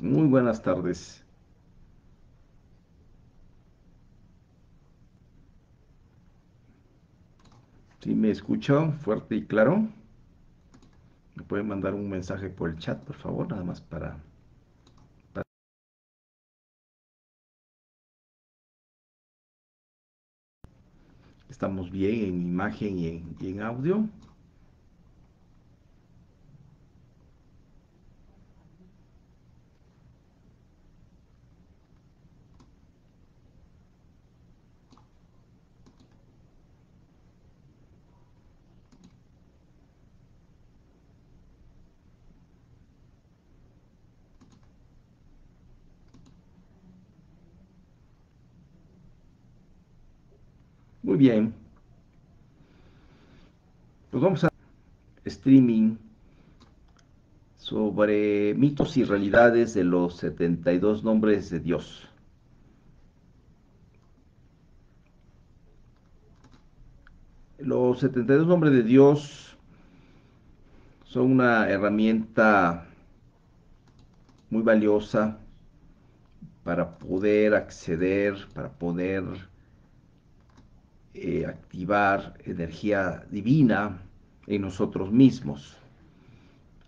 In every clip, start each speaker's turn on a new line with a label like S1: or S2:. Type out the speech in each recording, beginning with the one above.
S1: Muy buenas tardes. ¿Sí me escucha fuerte y claro? ¿Me puede mandar un mensaje por el chat, por favor? Nada más para- Estamos bien en imagen y en audio. Muy bien. Pues vamos a streaming sobre mitos y realidades de los 72 nombres de Dios. Los 72 nombres de Dios son una herramienta muy valiosa para poder acceder, para poder activar energía divina en nosotros mismos.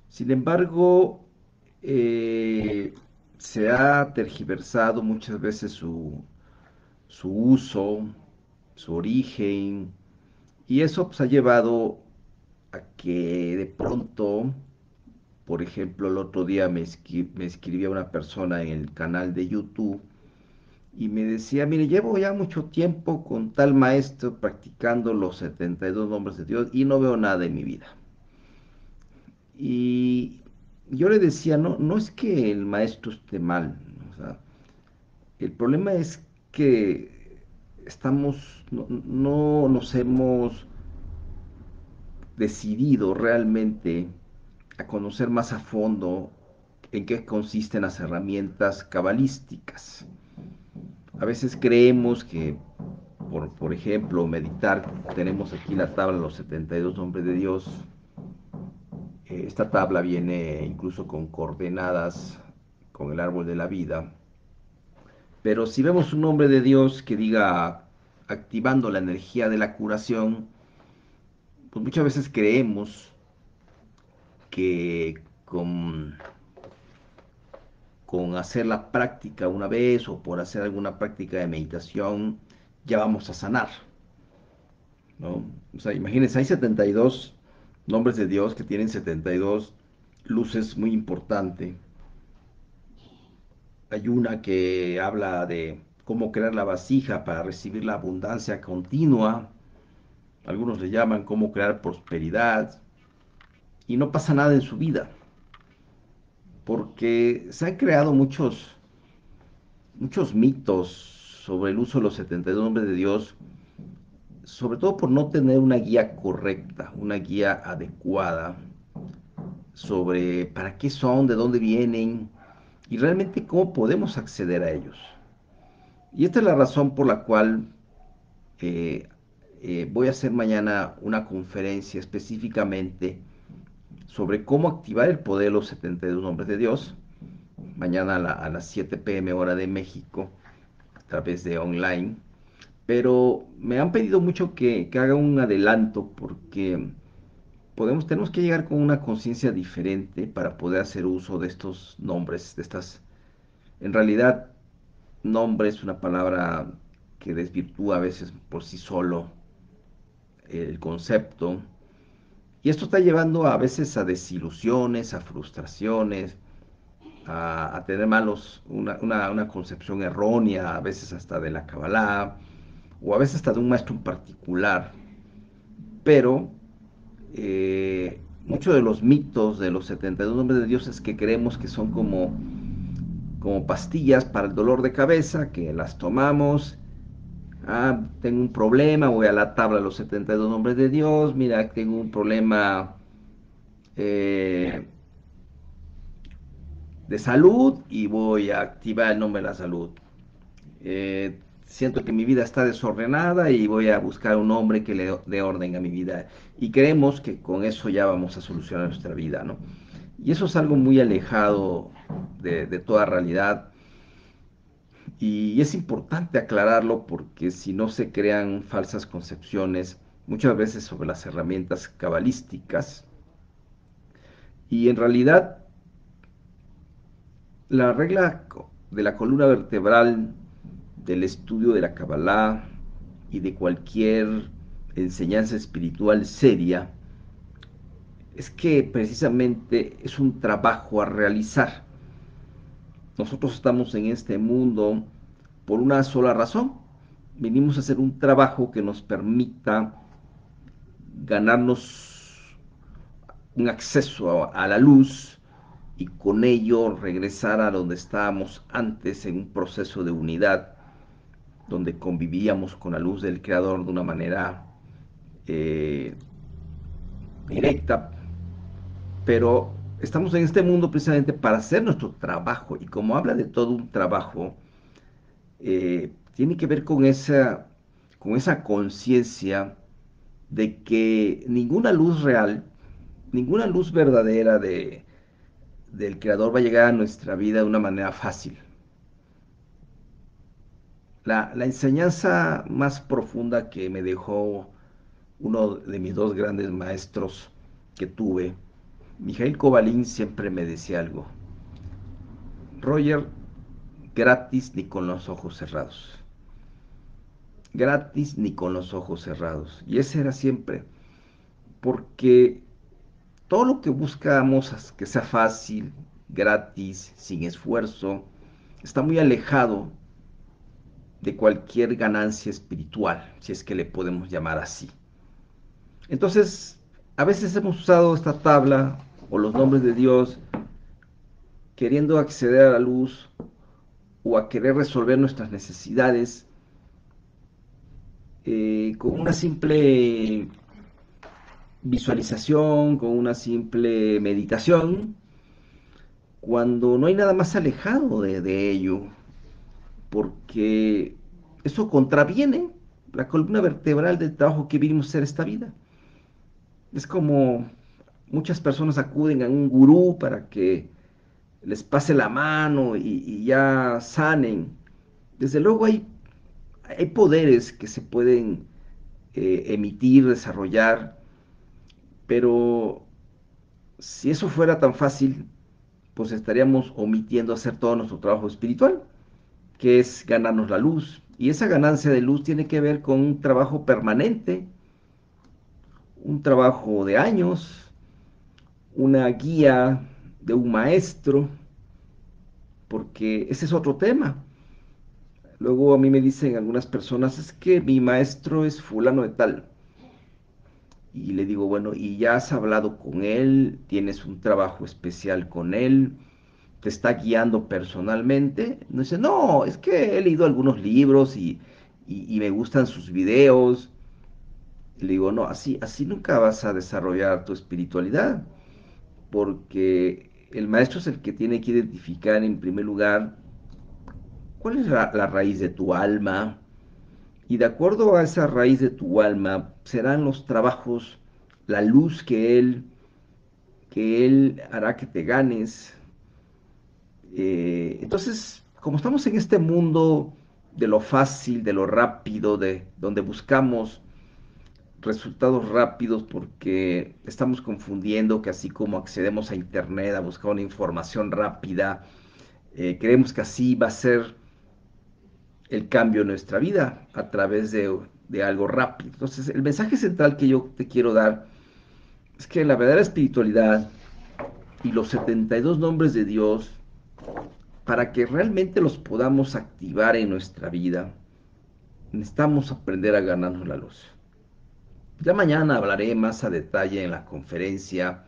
S1: Sin embargo, eh, se ha tergiversado muchas veces su uso, su origen, y eso pues, ha llevado a que de pronto, por ejemplo, el otro día me escribía una persona en el canal de YouTube y me decía, mire, llevo ya mucho tiempo con tal maestro practicando los 72 nombres de Dios y no veo nada en mi vida. Y yo le decía, no, no es que el maestro esté mal, ¿no? O sea, el problema es que no nos hemos decidido realmente a conocer más a fondo en qué consisten las herramientas cabalísticas. A veces creemos que, por ejemplo, meditar, tenemos aquí la tabla de los 72 nombres de Dios. Esta tabla viene incluso con coordenadas con el árbol de la vida. Pero si vemos un nombre de Dios que diga activando la energía de la curación, pues muchas veces creemos que con hacer la práctica una vez o por hacer alguna práctica de meditación ya vamos a sanar, ¿no? O sea, imagínense, hay 72 nombres de Dios que tienen 72 luces muy importantes. Hay una que habla de cómo crear la vasija para recibir la abundancia continua. Algunos le llaman cómo crear prosperidad. Y no pasa nada en su vida, porque se han creado muchos mitos sobre el uso de los 72 nombres de Dios, sobre todo por no tener una guía correcta, una guía adecuada sobre para qué son, de dónde vienen y realmente cómo podemos acceder a ellos. Y esta es la razón por la cual eh, voy a hacer mañana una conferencia específicamente sobre cómo activar el poder de los 72 nombres de Dios, mañana a las 7 p.m. hora de México, a través de online. Pero me han pedido mucho que haga un adelanto porque tenemos que llegar con una conciencia diferente para poder hacer uso de estos nombres, en realidad, nombre es una palabra que desvirtúa a veces por sí solo el concepto. Y esto está llevando a veces a desilusiones, a frustraciones, a tener una concepción errónea, a veces hasta de la Kabbalah, o a veces hasta de un maestro en particular. Pero muchos de los mitos de los 72 nombres de Dios es que creemos que son como pastillas para el dolor de cabeza, que las tomamos. Ah, tengo un problema, voy a la tabla de los 72 nombres de Dios. Mira, tengo un problema eh, de salud y voy a activar el nombre de la salud. Siento que mi vida está desordenada y voy a buscar un hombre que le dé orden a mi vida. Y creemos que con eso ya vamos a solucionar nuestra vida, ¿no? Y eso es algo muy alejado de toda realidad. Y es importante aclararlo porque si no se crean falsas concepciones, muchas veces sobre las herramientas cabalísticas. Y en realidad, la regla de la columna vertebral del estudio de la Kabbalah y de cualquier enseñanza espiritual seria es que precisamente es un trabajo a realizar. Nosotros estamos en este mundo por una sola razón. Venimos a hacer un trabajo que nos permita ganarnos un acceso a la luz y con ello regresar a donde estábamos antes en un proceso de unidad, donde convivíamos con la luz del Creador de una manera eh, directa, pero estamos en este mundo precisamente para hacer nuestro trabajo y como habla de todo un trabajo, tiene que ver con esa conciencia de que ninguna luz real, ninguna luz verdadera del Creador va a llegar a nuestra vida de una manera fácil. La enseñanza más profunda que me dejó uno de mis dos grandes maestros que tuve, Mijail Kovalin, siempre me decía algo: Roger, gratis ni con los ojos cerrados. Gratis ni con los ojos cerrados. Y ese era siempre, porque todo lo que buscamos que sea fácil, gratis, sin esfuerzo, está muy alejado de cualquier ganancia espiritual, si es que le podemos llamar así. Entonces, a veces hemos usado esta tabla o los nombres de Dios queriendo acceder a la luz o a querer resolver nuestras necesidades con una simple visualización, con una simple meditación, cuando no hay nada más alejado de ello, porque eso contraviene la columna vertebral del trabajo que vinimos a hacer esta vida. Es como muchas personas acuden a un gurú para que les pase la mano y ya sanen. Desde luego hay poderes que se pueden emitir, desarrollar, pero si eso fuera tan fácil, pues estaríamos omitiendo hacer todo nuestro trabajo espiritual, que es ganarnos la luz. Y esa ganancia de luz tiene que ver con un trabajo permanente, un trabajo de años, una guía de un maestro, porque ese es otro tema. Luego a mí me dicen algunas personas, es que mi maestro es fulano de tal. Y le digo, bueno, ¿y ya has hablado con él? ¿Tienes un trabajo especial con él? ¿Te está guiando personalmente? No dice, no, es que he leído algunos libros y me gustan sus videos. Y le digo, no, así nunca vas a desarrollar tu espiritualidad, porque el maestro es el que tiene que identificar en primer lugar cuál es la raíz de tu alma, y de acuerdo a esa raíz de tu alma serán los trabajos, la luz que él hará que te ganes. Entonces, como estamos en este mundo de lo fácil, de lo rápido, de donde buscamos resultados rápidos porque estamos confundiendo que así como accedemos a internet a buscar una información rápida, creemos que así va a ser el cambio en nuestra vida a través de algo rápido. Entonces, el mensaje central que yo te quiero dar es que la verdadera espiritualidad y los 72 nombres de Dios, para que realmente los podamos activar en nuestra vida, necesitamos aprender a ganarnos la luz. Ya mañana hablaré más a detalle en la conferencia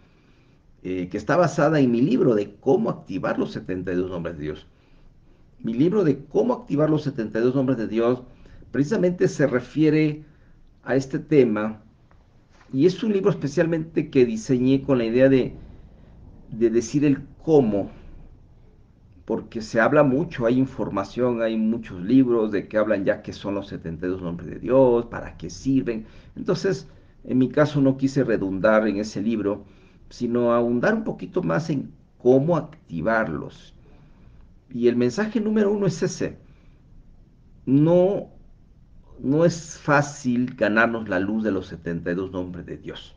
S1: que está basada en mi libro de cómo activar los 72 nombres de Dios. Mi libro de cómo activar los 72 nombres de Dios precisamente se refiere a este tema y es un libro especialmente que diseñé con la idea de decir el cómo, porque se habla mucho, hay información, hay muchos libros de que hablan ya que son los 72 nombres de Dios, para qué sirven. Entonces, en mi caso no quise redundar en ese libro sino ahondar un poquito más en cómo activarlos. Y el mensaje número uno es ese. No, no es fácil ganarnos la luz de los 72 nombres de Dios.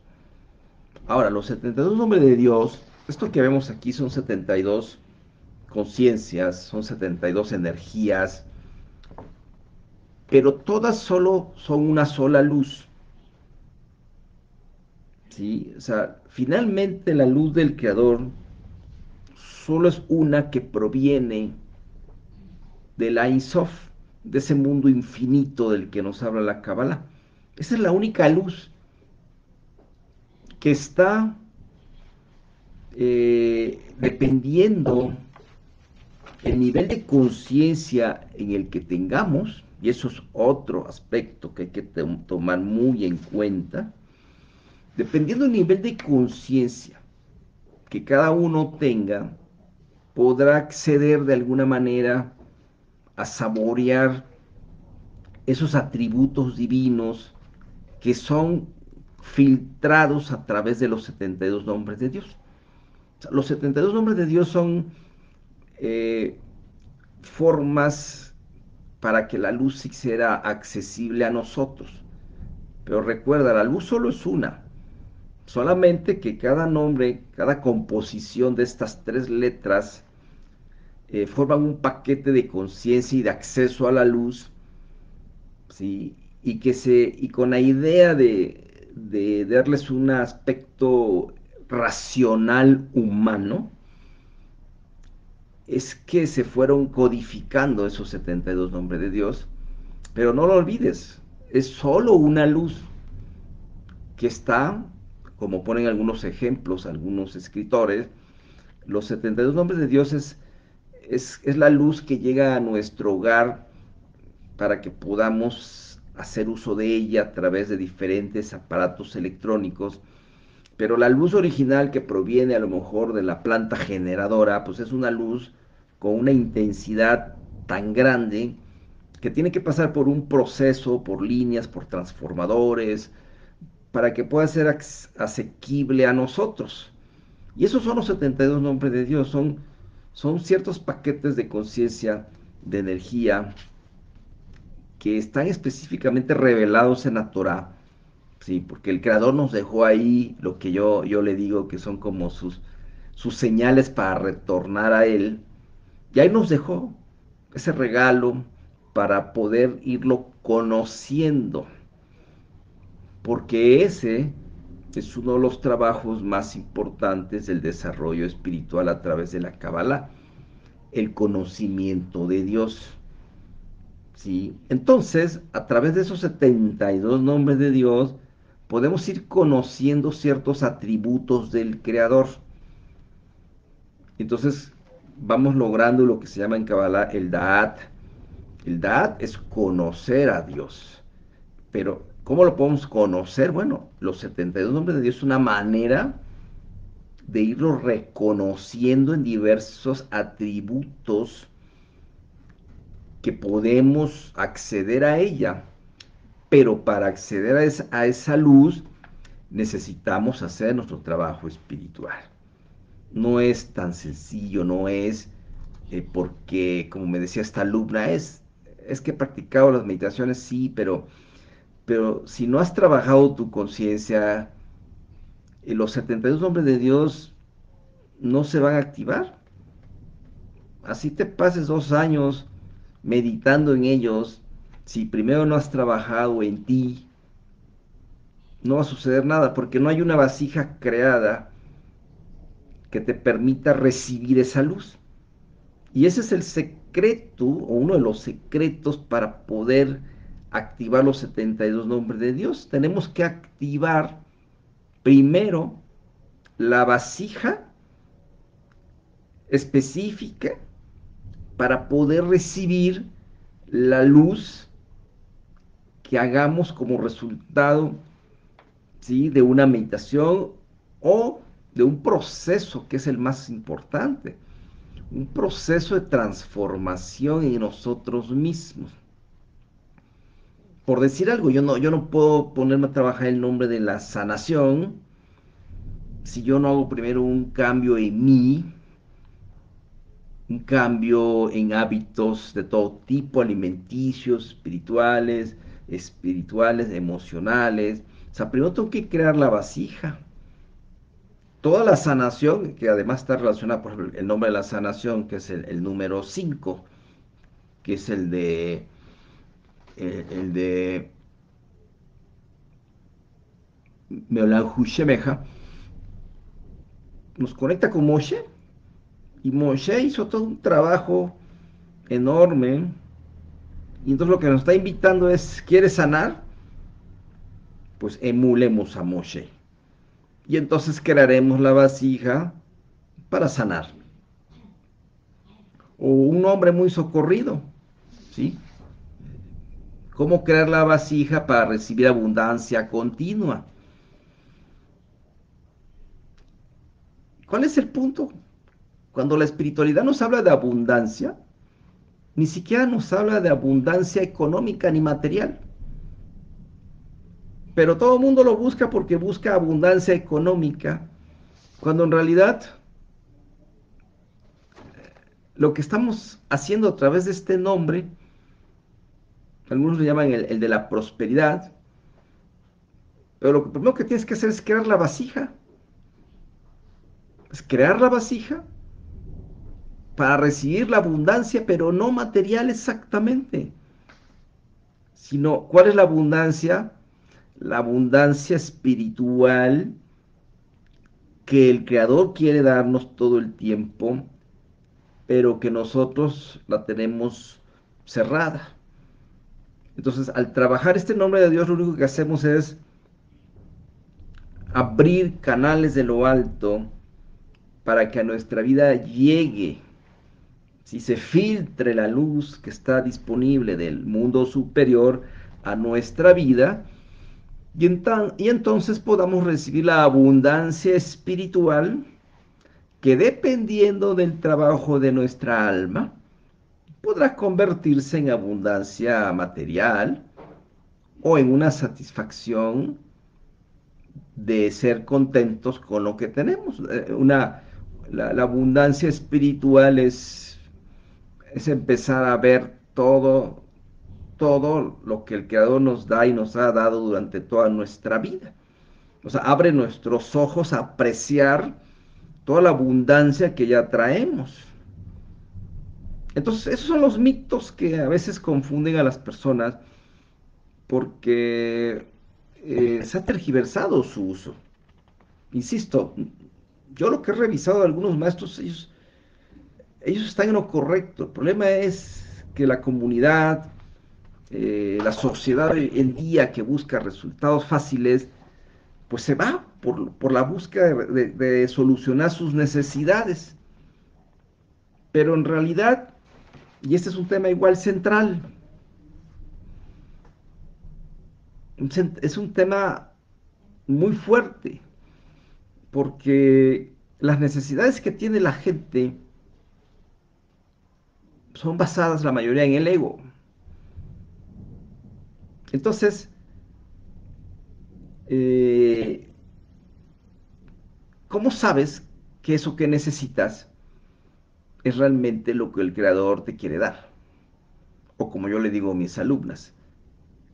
S1: Ahora, los 72 nombres de Dios, esto que vemos aquí son 72 conciencias, son 72 energías, pero todas solo son una sola luz. ¿Sí? O sea, finalmente la luz del Creador solo es una que proviene de la Ein Sof, de ese mundo infinito del que nos habla la Kabbalah. Esa es la única luz que está dependiendo el nivel de conciencia en el que tengamos, y eso es otro aspecto que hay que tomar muy en cuenta, dependiendo del nivel de conciencia que cada uno tenga, podrá acceder de alguna manera a saborear esos atributos divinos que son filtrados a través de los 72 nombres de Dios. O sea, los 72 nombres de Dios son eh, formas para que la luz sea accesible a nosotros. Pero recuerda, la luz solo es una. Solamente que cada nombre, cada composición de estas tres letras forman un paquete de conciencia y de acceso a la luz, ¿sí? Y con la idea de darles un aspecto racional humano, es que se fueron codificando esos 72 nombres de Dios, pero no lo olvides, es solo una luz que está, como ponen algunos ejemplos, algunos escritores, los 72 nombres de Dios es la luz que llega a nuestro hogar para que podamos hacer uso de ella a través de diferentes aparatos electrónicos, pero la luz original que proviene a lo mejor de la planta generadora, pues es una luz con una intensidad tan grande que tiene que pasar por un proceso, por líneas, por transformadores, para que pueda ser asequible a nosotros. Y esos son los 72 nombres de Dios, son ciertos paquetes de conciencia, de energía, que están específicamente revelados en la Torah, sí, porque el Creador nos dejó ahí lo que yo le digo que son como sus señales para retornar a Él, y ahí nos dejó ese regalo para poder irlo conociendo, porque ese es uno de los trabajos más importantes del desarrollo espiritual a través de la Kabbalah, el conocimiento de Dios. ¿Sí? Entonces, a través de esos 72 nombres de Dios, podemos ir conociendo ciertos atributos del Creador. Entonces, vamos logrando lo que se llama en Kabbalah el Da'at. El Da'at es conocer a Dios. Pero, ¿cómo lo podemos conocer? Bueno, los 72 nombres de Dios es una manera de irlo reconociendo en diversos atributos que podemos acceder a ella. Pero para acceder a esa luz necesitamos hacer nuestro trabajo espiritual. No es tan sencillo, no es porque, como me decía esta alumna, es que he practicado las meditaciones, sí, pero si no has trabajado tu conciencia, los 72 nombres de Dios no se van a activar. Así te pases 2 años meditando en ellos, si primero no has trabajado en ti, no va a suceder nada, porque no hay una vasija creada que te permita recibir esa luz. Y ese es el secreto, o uno de los secretos para poder activar los 72 nombres de Dios. Tenemos que activar primero la vasija específica para poder recibir la luz que hagamos como resultado, ¿sí?, de una meditación o de un proceso que es el más importante, un proceso de transformación en nosotros mismos. Por decir algo, yo no puedo ponerme a trabajar el nombre de la sanación si yo no hago primero un cambio en mí, un cambio en hábitos de todo tipo, alimenticios, espirituales, emocionales. O sea, primero tengo que crear la vasija. Toda la sanación, que además está relacionada, por ejemplo, el nombre de la sanación, que es el número 5, que es el de Meolahu Shemeja, nos conecta con Moshe, y Moshe hizo todo un trabajo enorme, y entonces lo que nos está invitando es, ¿quieres sanar? Pues emulemos a Moshe. Y entonces crearemos la vasija para sanar. O un hombre muy socorrido, ¿sí? ¿Cómo crear la vasija para recibir abundancia continua? ¿Cuál es el punto? Cuando la espiritualidad nos habla de abundancia, ni siquiera nos habla de abundancia económica ni material. Pero todo el mundo lo busca porque busca abundancia económica, cuando en realidad lo que estamos haciendo a través de este nombre, algunos lo llaman el de la prosperidad, pero lo primero que tienes que hacer es crear la vasija. Es crear la vasija para recibir la abundancia, pero no material exactamente, sino ¿cuál es la abundancia? La abundancia espiritual que el Creador quiere darnos todo el tiempo, pero que nosotros la tenemos cerrada. Entonces, al trabajar este nombre de Dios, lo único que hacemos es abrir canales de lo alto para que a nuestra vida llegue, si se filtre la luz que está disponible del mundo superior a nuestra vida, y entonces podamos recibir la abundancia espiritual que, dependiendo del trabajo de nuestra alma, podrá convertirse en abundancia material o en una satisfacción de ser contentos con lo que tenemos. La abundancia espiritual es empezar a ver todo lo que el Creador nos da y nos ha dado durante toda nuestra vida. O sea, abre nuestros ojos a apreciar toda la abundancia que ya traemos. Entonces, esos son los mitos que a veces confunden a las personas porque se ha tergiversado su uso. Insisto, yo lo que he revisado de algunos maestros, ellos están en lo correcto. El problema es que la comunidad, la sociedad hoy en día que busca resultados fáciles, pues se va por la búsqueda de solucionar sus necesidades. Pero en realidad, y este es un tema igual central, es un tema muy fuerte, porque las necesidades que tiene la gente son basadas la mayoría en el ego. Entonces, eh, ¿cómo sabes que eso que necesitas es realmente lo que el creador te quiere dar? O como yo le digo a mis alumnas,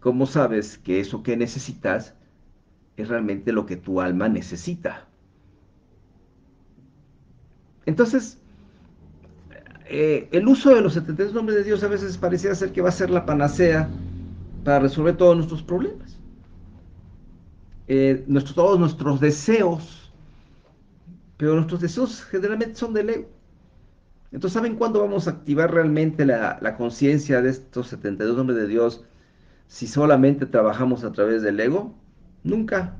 S1: ¿cómo sabes que eso que necesitas es realmente lo que tu alma necesita? Entonces, el uso de los 72 nombres de Dios a veces parecía ser que va a ser la panacea para resolver todos nuestros problemas. Todos nuestros deseos, pero nuestros deseos generalmente son del ego. Entonces, ¿saben cuándo vamos a activar realmente la conciencia de estos 72 nombres de Dios si solamente trabajamos a través del ego? Nunca.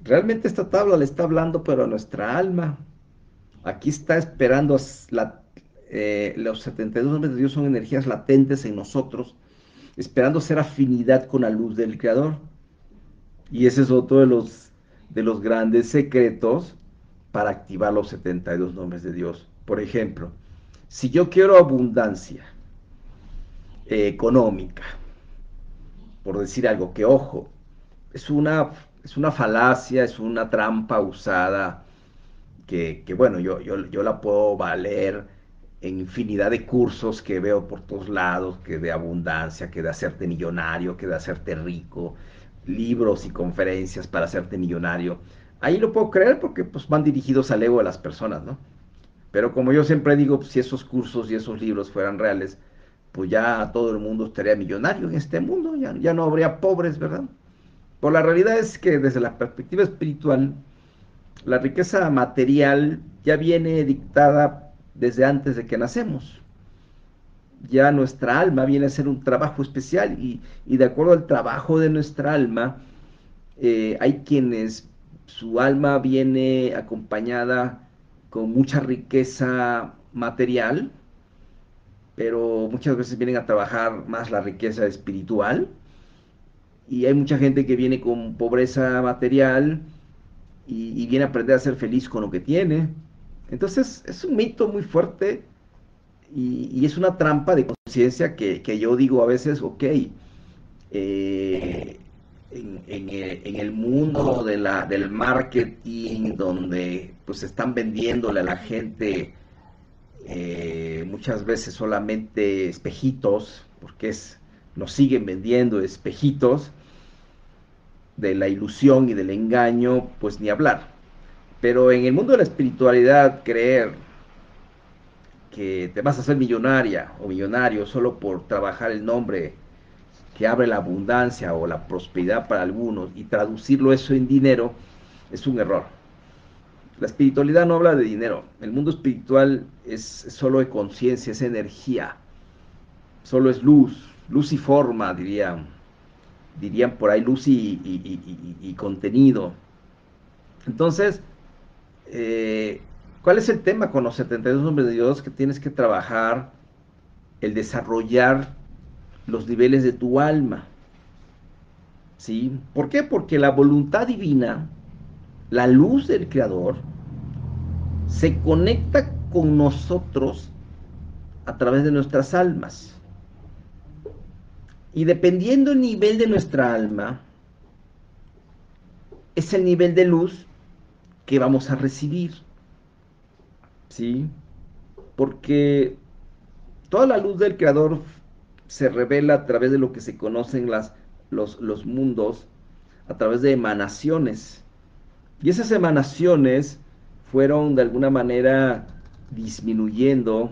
S1: Realmente esta tabla le está hablando, pero a nuestra alma. Aquí está esperando los 72 nombres de Dios son energías latentes en nosotros, esperando ser afinidad con la luz del Creador. Y ese es otro de los grandes secretos para activar los 72 nombres de Dios. Por ejemplo, si yo quiero abundancia económica, por decir algo, que ojo, es una Es una falacia, es una trampa usada bueno, yo la puedo valer en infinidad de cursos que veo por todos lados, que de abundancia, que de hacerte millonario, que de hacerte rico, libros y conferencias para hacerte millonario. Ahí lo puedo creer porque pues van dirigidos al ego de las personas, ¿no? Pero como yo siempre digo, pues, si esos cursos y esos libros fueran reales, pues ya todo el mundo estaría millonario en este mundo, ya no habría pobres, ¿verdad? Por la realidad es que desde la perspectiva espiritual, la riqueza material ya viene dictada desde antes de que nacemos. Ya nuestra alma viene a ser un trabajo especial y de acuerdo al trabajo de nuestra alma, hay quienes su alma viene acompañada con mucha riqueza material, pero muchas veces vienen a trabajar más la riqueza espiritual y hay mucha gente que viene con pobreza material y viene a aprender a ser feliz con lo que tiene. Entonces es un mito muy fuerte y es una trampa de conciencia que yo digo a veces, ok, en el mundo del marketing, donde pues están vendiéndole a la gente muchas veces solamente espejitos, porque nos siguen vendiendo espejitos de la ilusión y del engaño, pues ni hablar. Pero en el mundo de la espiritualidad, creer que te vas a hacer millonaria o millonario solo por trabajar el nombre que abre la abundancia o la prosperidad para algunos y traducirlo eso en dinero es un error. La espiritualidad no habla de dinero. El mundo espiritual es solo de conciencia, es energía, solo es luz, luz y forma, dirían por ahí, luz y contenido. Entonces, eh, ¿cuál es el tema con los 72 hombres de Dios? Que tienes que trabajar el desarrollar los niveles de tu alma. ¿Sí? ¿Por qué? Porque la voluntad divina, la luz del Creador, se conecta con nosotros a través de nuestras almas. Y dependiendo el nivel de nuestra alma, es el nivel de luz que vamos a recibir. ¿Sí? Porque toda la luz del Creador se revela a través de lo que se conocen los mundos, a través de emanaciones. Y esas emanaciones fueron de alguna manera disminuyendo,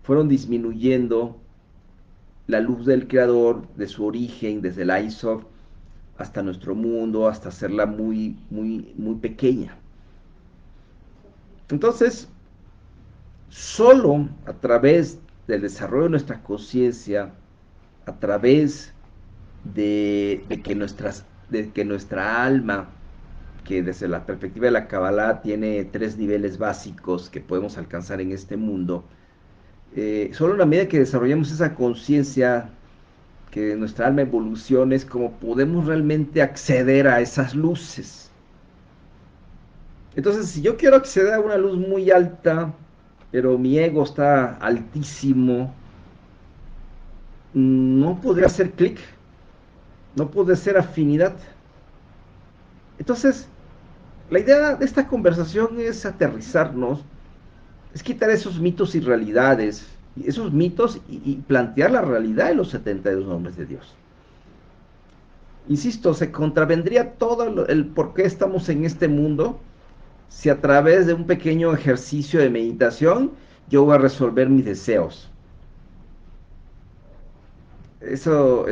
S1: fueron disminuyendo la luz del Creador de su origen, desde el Ein Sof hasta nuestro mundo, hasta hacerla muy, muy, muy pequeña. Entonces, solo a través del desarrollo de nuestra conciencia, a través de que nuestra alma, que desde la perspectiva de la Kabbalah tiene 3 niveles básicos que podemos alcanzar en este mundo, solo en la medida que desarrollamos esa conciencia, que nuestra alma evolucione, es como podemos realmente acceder a esas luces. Entonces, si yo quiero acceder a una luz muy alta, pero mi ego está altísimo, no podría hacer clic, no puede ser afinidad. Entonces, la idea de esta conversación es aterrizarnos, es quitar esos mitos y realidades, esos mitos y plantear la realidad de los 72 nombres de Dios. Insisto, se contravendría todo el por qué estamos en este mundo si a través de un pequeño ejercicio de meditación yo voy a resolver mis deseos. Eso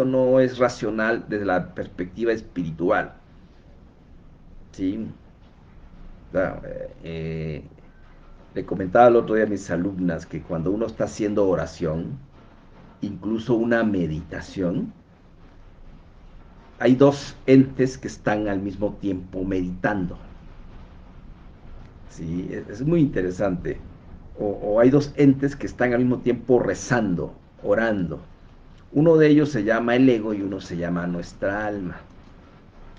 S1: no es racional desde la perspectiva espiritual. ¿Sí? Eh, Le comentaba el otro día a mis alumnas que cuando uno está haciendo oración, incluso una meditación, hay dos entes que están al mismo tiempo meditando. ¿Sí? Es muy interesante. O hay dos entes que están al mismo tiempo rezando, orando. Uno de ellos se llama el ego y uno se llama nuestra alma.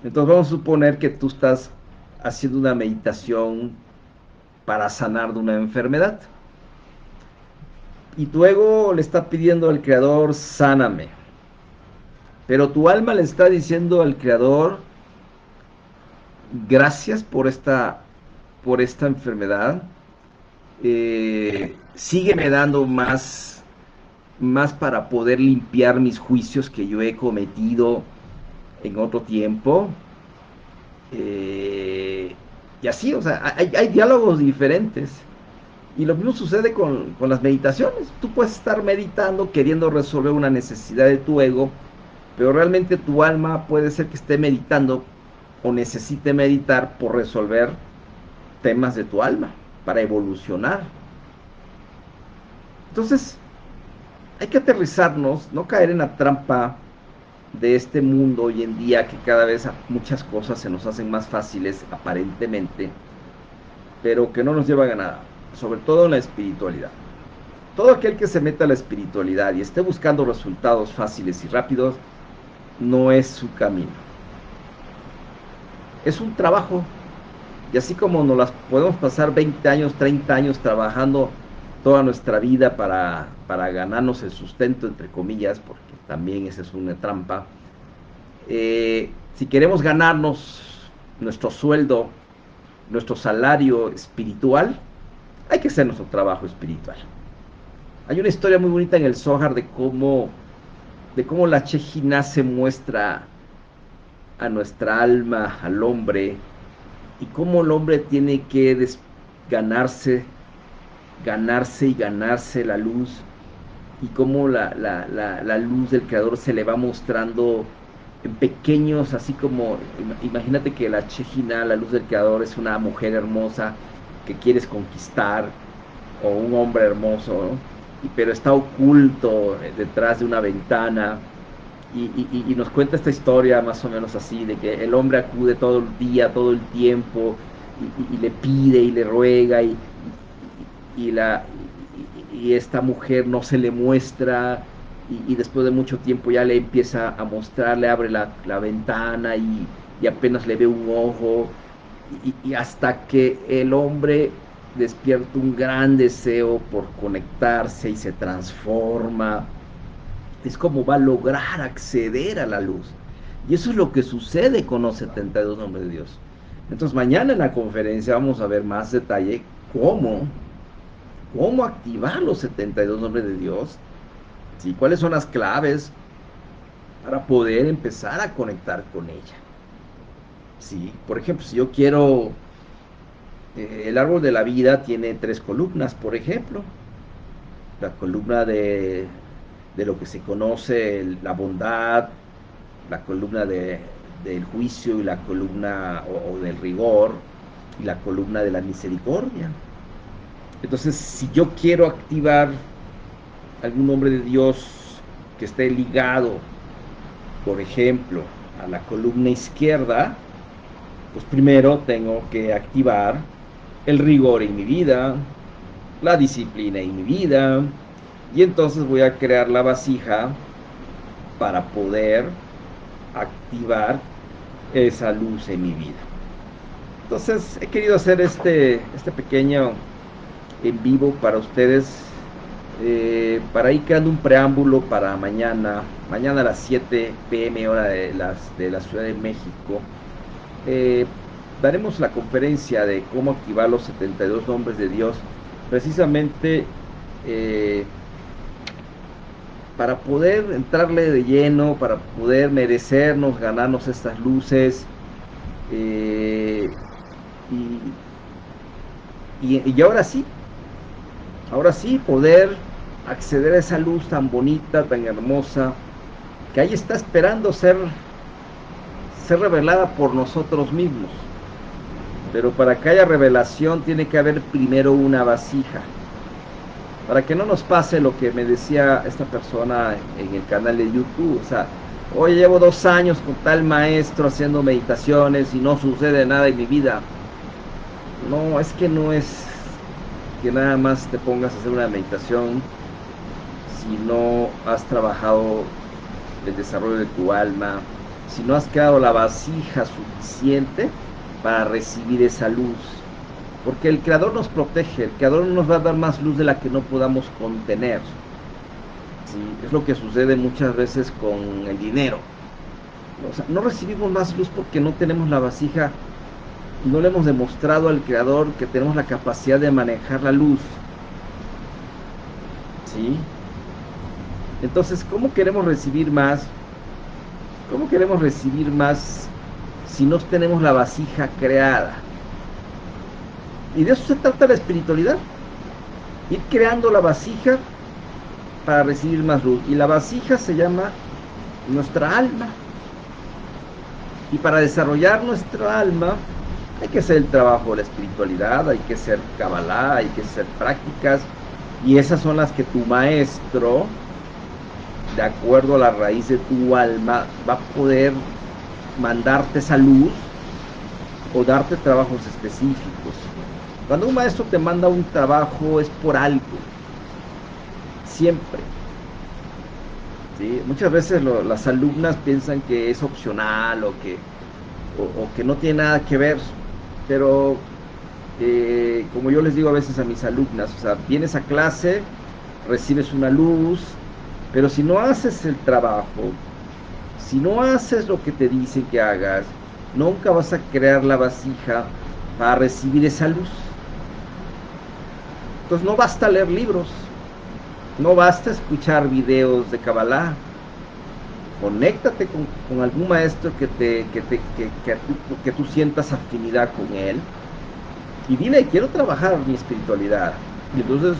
S1: Entonces vamos a suponer que tú estás haciendo una meditación para sanar de una enfermedad. Y tu ego le está pidiendo al Creador, sáname. Pero tu alma le está diciendo al Creador, gracias por esta enfermedad. Sígueme dando más para poder limpiar mis juicios que yo he cometido en otro tiempo. Eh, y así, o sea, hay diálogos diferentes. Y lo mismo sucede con las meditaciones. Tú puedes estar meditando queriendo resolver una necesidad de tu ego, pero realmente tu alma puede ser que esté meditando o necesite meditar por resolver temas de tu alma, para evolucionar. Entonces, hay que aterrizarnos, no caer en la trampa de este mundo hoy en día que cada vez muchas cosas se nos hacen más fáciles aparentemente, pero que no nos llevan a nada, sobre todo en la espiritualidad. Todo aquel que se meta a la espiritualidad y esté buscando resultados fáciles y rápidos, no es su camino. Es un trabajo. Y así como nos las podemos pasar 20 años, 30 años trabajando toda nuestra vida para ganarnos el sustento, entre comillas, porque también esa es una trampa. Si queremos ganarnos nuestro sueldo, nuestro salario espiritual, hay que hacer nuestro trabajo espiritual. Hay una historia muy bonita en el Zohar de cómo la Shejina se muestra a nuestra alma, al hombre, y cómo el hombre tiene que ganarse y ganarse la luz, y cómo la luz del creador se le va mostrando en pequeños, así como, imagínate que la Shejina, la luz del creador, es una mujer hermosa que quieres conquistar, o un hombre hermoso, ¿no? Pero está oculto detrás de una ventana, y nos cuenta esta historia más o menos así, de que el hombre acude todo el día, todo el tiempo, y le pide y le ruega, y, la, y esta mujer no se le muestra, y después de mucho tiempo ya le empieza a mostrar, le abre la ventana, y apenas le ve un ojo, y hasta que el hombre despierta un gran deseo por conectarse y se transforma, es como va a lograr acceder a la luz. Y eso es lo que sucede con los 72 nombres de Dios. Entonces mañana en la conferencia vamos a ver más detalle cómo activar los 72 nombres de Dios, ¿sí? Cuáles son las claves para poder empezar a conectar con ella. ¿Sí? Por ejemplo, si yo quiero, el árbol de la vida tiene 3 columnas, por ejemplo. La columna de lo que se conoce, la bondad, la columna del juicio, y la columna o del rigor, y la columna de la misericordia. Entonces, si yo quiero activar algún nombre de Dios que esté ligado, por ejemplo, a la columna izquierda, pues primero tengo que activar el rigor en mi vida, la disciplina en mi vida, y entonces voy a crear la vasija para poder activar esa luz en mi vida. Entonces he querido hacer este pequeño en vivo para ustedes, para ir creando un preámbulo para mañana a las 7 p.m. hora de la Ciudad de México. Daremos la conferencia de cómo activar los 72 nombres de Dios, precisamente para poder entrarle de lleno, para poder merecernos, ganarnos estas luces, y ahora sí poder acceder a esa luz tan bonita, tan hermosa, que ahí está esperando ser revelada por nosotros mismos. Pero para que haya revelación tiene que haber primero una vasija, para que no nos pase lo que me decía esta persona en el canal de YouTube. O sea, hoy llevo 2 años con tal maestro haciendo meditaciones y no sucede nada en mi vida. No, es que no es que nada más te pongas a hacer una meditación si no has trabajado el desarrollo de tu alma, si no has creado la vasija suficiente para recibir esa luz. Porque el Creador nos protege, el Creador no nos va a dar más luz de la que no podamos contener. ¿Sí? Es lo que sucede muchas veces con el dinero. O sea, no recibimos más luz porque no tenemos la vasija no le hemos demostrado al Creador que tenemos la capacidad de manejar la luz, ¿sí? Entonces, ¿cómo queremos recibir más? ¿Cómo queremos recibir más si no tenemos la vasija creada? Y de eso se trata la espiritualidad, ir creando la vasija para recibir más luz. Y la vasija se llama nuestra alma. Y para desarrollar nuestra alma hay que hacer el trabajo de la espiritualidad, hay que hacer Kabbalah, hay que hacer prácticas, y esas son las que tu maestro, de acuerdo a la raíz de tu alma, va a poder mandarte esa luz o darte trabajos específicos. Cuando un maestro te manda un trabajo es por algo, siempre. ¿Sí? Muchas veces las alumnas piensan que es opcional o que no tiene nada que ver, pero como yo les digo a veces a mis alumnas, o sea, vienes a clase, recibes una luz, pero si no haces el trabajo, si no haces lo que te dicen que hagas, nunca vas a crear la vasija para recibir esa luz. Entonces no basta leer libros, no basta escuchar videos de Kabbalah. Conéctate con algún maestro que tú sientas afinidad con él y dile, quiero trabajar mi espiritualidad. Y entonces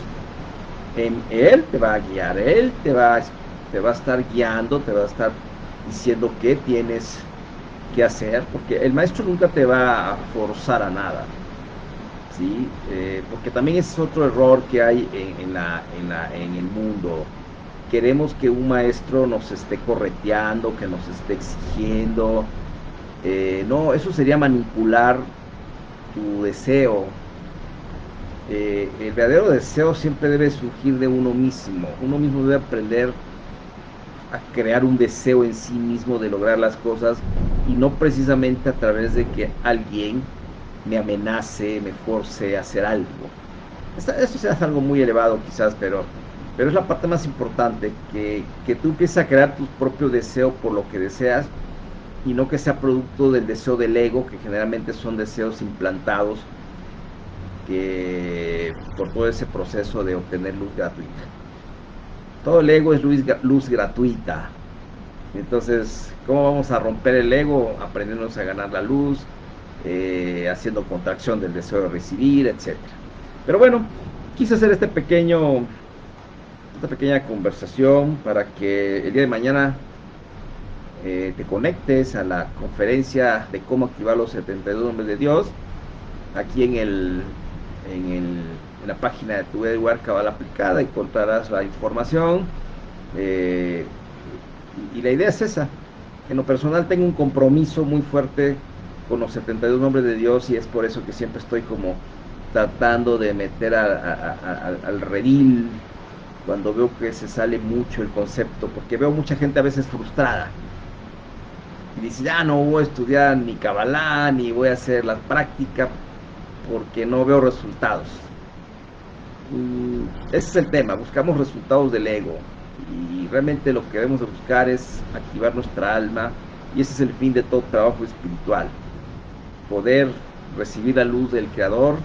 S1: él te va a guiar, él te va a estar guiando, te va a estar diciendo qué tienes que hacer, porque el maestro nunca te va a forzar a nada, ¿sí? Porque también es otro error que hay en el mundo. Queremos que un maestro nos esté correteando, que nos esté exigiendo. No, eso sería manipular tu deseo. El verdadero deseo siempre debe surgir de uno mismo. Uno mismo debe aprender a crear un deseo en sí mismo de lograr las cosas, y no precisamente a través de que alguien me amenace, me force a hacer algo. Esto se hace algo muy elevado quizás, pero es la parte más importante, que tú empieces a crear tu propio deseo por lo que deseas, y no que sea producto del deseo del ego, que generalmente son deseos implantados que por todo ese proceso de obtener luz gratuita. Todo el ego es luz gratuita. Entonces, ¿cómo vamos a romper el ego? Aprendiéndonos a ganar la luz, haciendo contracción del deseo de recibir, etc. Pero bueno, quise hacer esta pequeña conversación para que el día de mañana te conectes a la conferencia de cómo activar los 72 nombres de Dios, aquí en la página de tu Edward Kabbalah Aplicada. Encontrarás la información, y la idea es esa. En lo personal tengo un compromiso muy fuerte con los 72 nombres de Dios, y es por eso que siempre estoy como tratando de meter al redil cuando veo que se sale mucho el concepto, porque veo mucha gente a veces frustrada y dice, ya no voy a estudiar ni Kabbalah, ni voy a hacer la práctica porque no veo resultados. Ese es el tema, buscamos resultados del ego, y realmente lo que debemos de buscar es activar nuestra alma, y ese es el fin de todo trabajo espiritual, poder recibir la luz del Creador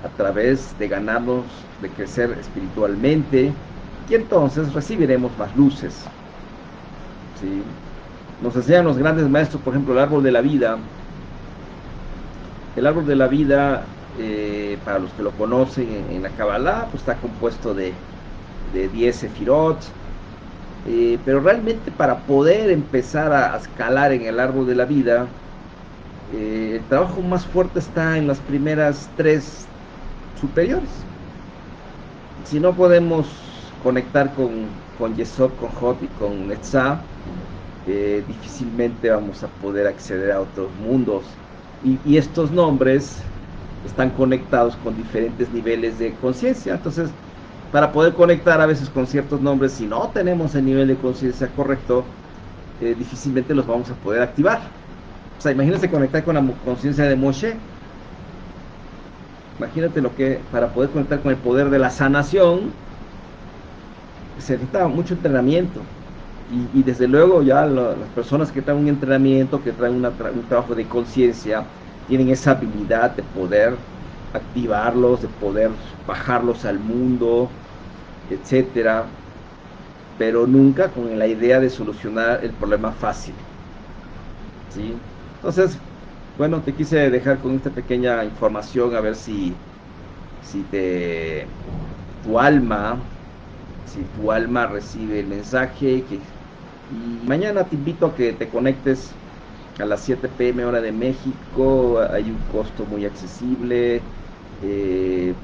S1: a través de ganarnos, de crecer espiritualmente, y entonces recibiremos más luces, ¿sí? Nos enseñan los grandes maestros, por ejemplo, el árbol de la vida. El árbol de la vida, para los que lo conocen en la Kabbalah, pues está compuesto de 10 sefirot, pero realmente para poder empezar a escalar en el árbol de la vida, el trabajo más fuerte está en las primeras 3 superiores. Si no podemos conectar con Yesod, con Hot y con Netzah, difícilmente vamos a poder acceder a otros mundos, y estos nombres están conectados con diferentes niveles de conciencia. Entonces, para poder conectar a veces con ciertos nombres, si no tenemos el nivel de conciencia correcto, difícilmente los vamos a poder activar. O sea, imagínense conectar con la conciencia de Moshe. Imagínate lo que, para poder conectar con el poder de la sanación, se necesita mucho entrenamiento. Y desde luego ya las personas que traen un entrenamiento, que traen un trabajo de conciencia, tienen esa habilidad de poder activarlos, de poder bajarlos al mundo, etcétera, pero nunca con la idea de solucionar el problema fácil, ¿sí? Entonces, bueno, te quise dejar con esta pequeña información a ver si te, tu alma, si tu alma recibe el mensaje. Y mañana te invito a que te conectes a las 7 p.m. hora de México. Hay un costo muy accesible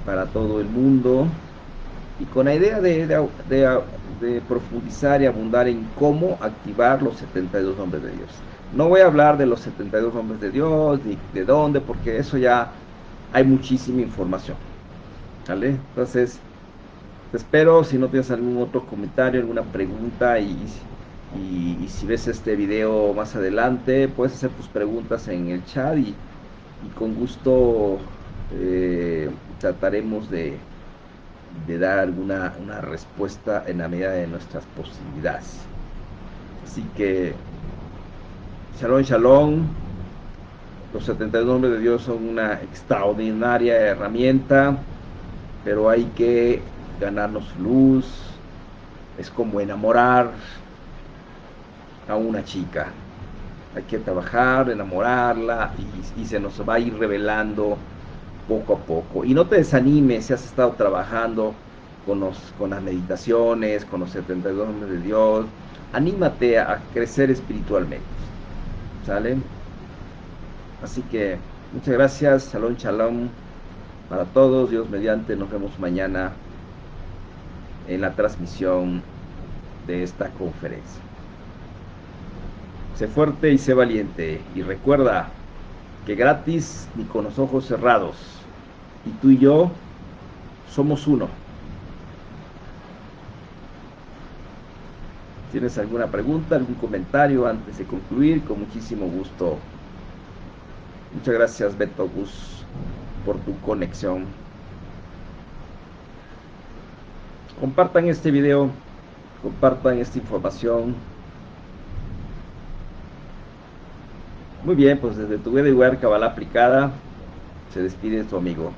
S1: para todo el mundo, y con la idea de profundizar y abundar en cómo activar los 72 nombres de Dios. No voy a hablar de los 72 nombres de Dios, ni de dónde, porque eso ya hay muchísima información, ¿vale? Entonces, te espero. Si no tienes algún otro comentario, alguna pregunta, y si ves este video más adelante, puedes hacer tus preguntas en el chat, y con gusto trataremos de dar una respuesta en la medida de nuestras posibilidades. Así que, shalom, shalom. Los 72 nombres de Dios son una extraordinaria herramienta, pero hay que ganarnos luz. Es como enamorar a una chica. Hay que trabajar, enamorarla, y se nos va a ir revelando poco a poco. Y no te desanimes si has estado trabajando con las meditaciones, con los 72 nombres de Dios. Anímate a crecer espiritualmente, ¿sale? Así que muchas gracias. Shalom, shalom para todos. Dios mediante, nos vemos mañana en la transmisión de esta conferencia. Sé fuerte y sé valiente, y recuerda que gratis ni con los ojos cerrados, y tú y yo somos uno. ¿Tienes alguna pregunta, algún comentario antes de concluir? Con muchísimo gusto. Muchas gracias, Beto Gus, por tu conexión. Compartan este video, compartan esta información. Muy bien, pues desde tu vida igual, Kabbalah aplicada, se despide tu amigo